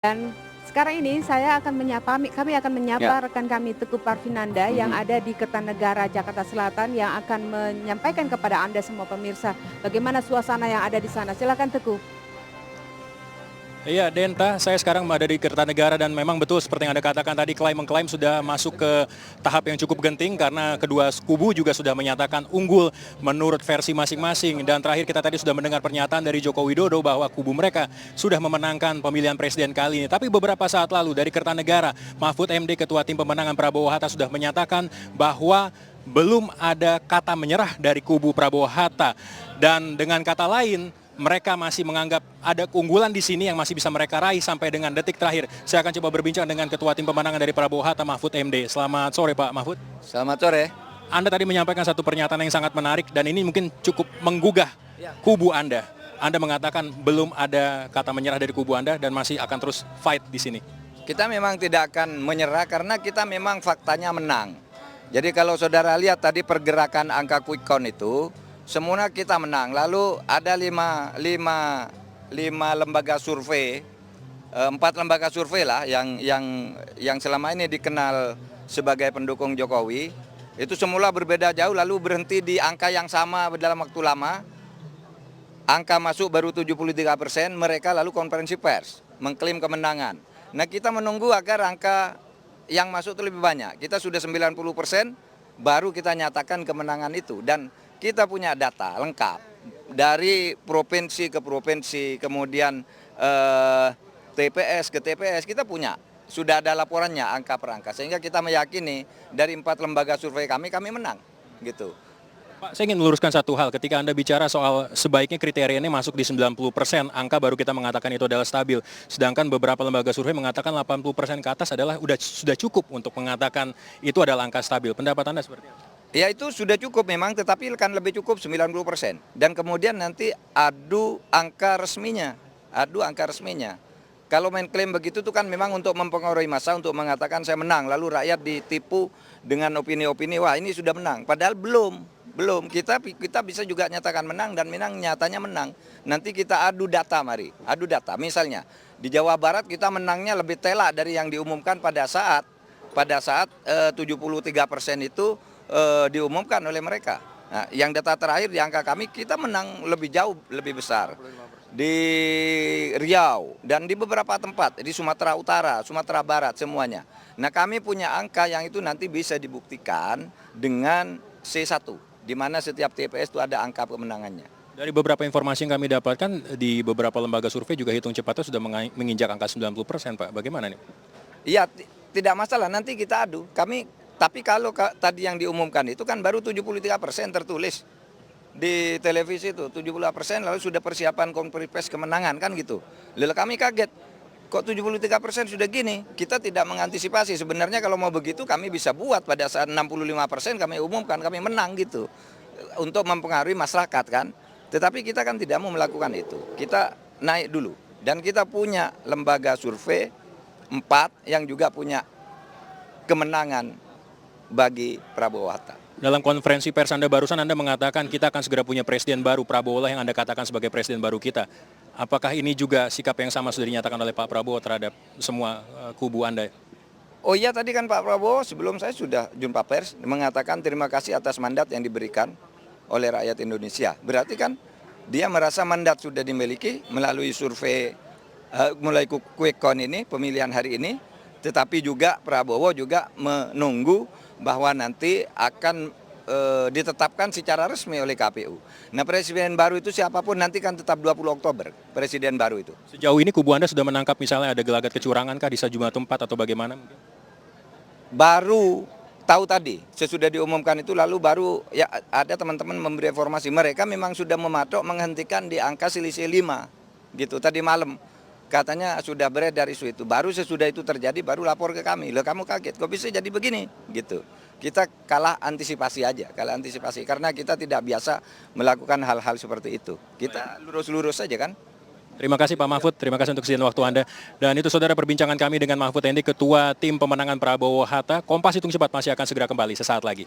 Dan sekarang ini kami akan menyapa Ya. rekan kami Teguh Parvinanda yang Mhm. ada di Kertanegara, Jakarta Selatan yang akan menyampaikan kepada Anda semua pemirsa bagaimana suasana yang ada di sana. Silakan Teguh. Iya, Denta, saya sekarang ada di Kertanegara dan memang betul seperti yang Anda katakan tadi, mengklaim sudah masuk ke tahap yang cukup genting karena kedua kubu juga sudah menyatakan unggul menurut versi masing-masing. Dan terakhir kita tadi sudah mendengar pernyataan dari Joko Widodo bahwa kubu mereka sudah memenangkan pemilihan presiden kali ini. Tapi beberapa saat lalu dari Kertanegara, Mahfud MD, Ketua Tim Pemenangan Prabowo Hatta sudah menyatakan bahwa belum ada kata menyerah dari kubu Prabowo Hatta. Dan dengan kata lain, mereka masih menganggap ada keunggulan di sini yang masih bisa mereka raih sampai dengan detik terakhir. Saya akan coba berbincang dengan Ketua Tim Pemenangan dari Prabowo Hatta, Mahfud MD. Selamat sore Pak Mahfud. Selamat sore. Anda tadi menyampaikan satu pernyataan yang sangat menarik dan ini mungkin cukup menggugah kubu Anda. Anda mengatakan belum ada kata menyerah dari kubu Anda dan masih akan terus fight di sini. Kita memang tidak akan menyerah karena kita memang faktanya menang. Jadi kalau saudara lihat tadi pergerakan angka quick count itu, semua kita menang. Lalu ada lima lembaga survei, 4 lembaga survei lah yang selama ini dikenal sebagai pendukung Jokowi. Itu semula berbeda jauh lalu berhenti di angka yang sama dalam waktu lama. Angka masuk baru 73%, mereka lalu konferensi pers mengklaim kemenangan. Nah kita menunggu agar angka yang masuk itu lebih banyak. Kita sudah 90%, baru kita nyatakan kemenangan itu. Dan kita punya data lengkap dari provinsi ke provinsi, kemudian TPS ke TPS, kita punya. Sudah ada laporannya angka per angka, sehingga kita meyakini dari 4 lembaga survei kami menang gitu. Pak, saya ingin meluruskan satu hal. Ketika Anda bicara soal sebaiknya kriterianya masuk di 90%, angka baru kita mengatakan itu adalah stabil. Sedangkan beberapa lembaga survei mengatakan 80% ke atas adalah sudah cukup untuk mengatakan itu adalah angka stabil. Pendapat Anda seperti apa? Ya itu sudah cukup memang, tetapi kan lebih cukup 90%. Dan kemudian nanti adu angka resminya. Kalau main klaim begitu tuh kan memang untuk mempengaruhi massa, untuk mengatakan saya menang. Lalu rakyat ditipu dengan opini-opini, wah ini sudah menang. Padahal belum. Kita bisa juga nyatakan menang dan nyatanya menang. Nanti kita adu data, mari. Adu data. Misalnya di Jawa Barat kita menangnya lebih telak dari yang diumumkan pada saat 73% itu diumumkan oleh mereka. Nah, yang data terakhir di angka kami kita menang lebih jauh, lebih besar. Di Riau dan di beberapa tempat, di Sumatera Utara, Sumatera Barat semuanya. Nah kami punya angka yang itu nanti bisa dibuktikan dengan C1, di mana setiap TPS itu ada angka kemenangannya. Dari beberapa informasi yang kami dapatkan, di beberapa lembaga survei juga hitung cepatnya sudah menginjak angka 90%, Pak. Bagaimana nih? Iya, tidak masalah, nanti kita adu. Tapi kalau tadi yang diumumkan itu kan baru 73% tertulis di televisi itu, 70% lalu sudah persiapan konferensi pers kemenangan kan gitu. Lalu kami kaget, kok 73% sudah gini, kita tidak mengantisipasi. Sebenarnya kalau mau begitu kami bisa buat pada saat 65% kami umumkan, kami menang gitu. Untuk mempengaruhi masyarakat kan. Tetapi kita kan tidak mau melakukan itu. Kita naik dulu. Dan kita punya lembaga survei 4 yang juga punya kemenangan bagi Prabowo Hatta. Dalam konferensi pers Anda barusan, Anda mengatakan kita akan segera punya presiden baru. Prabowo lah yang Anda katakan sebagai presiden baru kita. Apakah ini juga sikap yang sama sudah dinyatakan oleh Pak Prabowo terhadap semua kubu Anda? Oh iya, tadi kan Pak Prabowo sebelum saya sudah jumpa pers mengatakan terima kasih atas mandat yang diberikan oleh rakyat Indonesia. Berarti kan dia merasa mandat sudah dimiliki melalui survei, mulai quick count ini, pemilihan hari ini. Tetapi juga Prabowo juga menunggu bahwa nanti akan ditetapkan secara resmi oleh KPU. Nah presiden baru itu siapapun nanti kan tetap 20 Oktober presiden baru itu. Sejauh ini kubu Anda sudah menangkap misalnya ada gelagat kecurangan kah di sejumlah tempat atau bagaimana? Baru tahu tadi, sesudah diumumkan itu lalu baru ya ada teman-teman memberi informasi. Mereka memang sudah mematok menghentikan di angka selisih 5 gitu tadi malam. Katanya sudah beredar isu itu. Baru sesudah itu terjadi baru lapor ke kami. Loh kamu kaget, kok bisa jadi begini? Gitu. Kita kalah antisipasi aja, karena kita tidak biasa melakukan hal-hal seperti itu. Kita lurus-lurus saja kan. Terima kasih Pak Mahfud, terima kasih untuk kesediaan waktu Anda. Dan itu saudara perbincangan kami dengan Mahfud MD, Ketua Tim Pemenangan Prabowo Hatta. Kompas Hitung Cepat masih akan segera kembali sesaat lagi.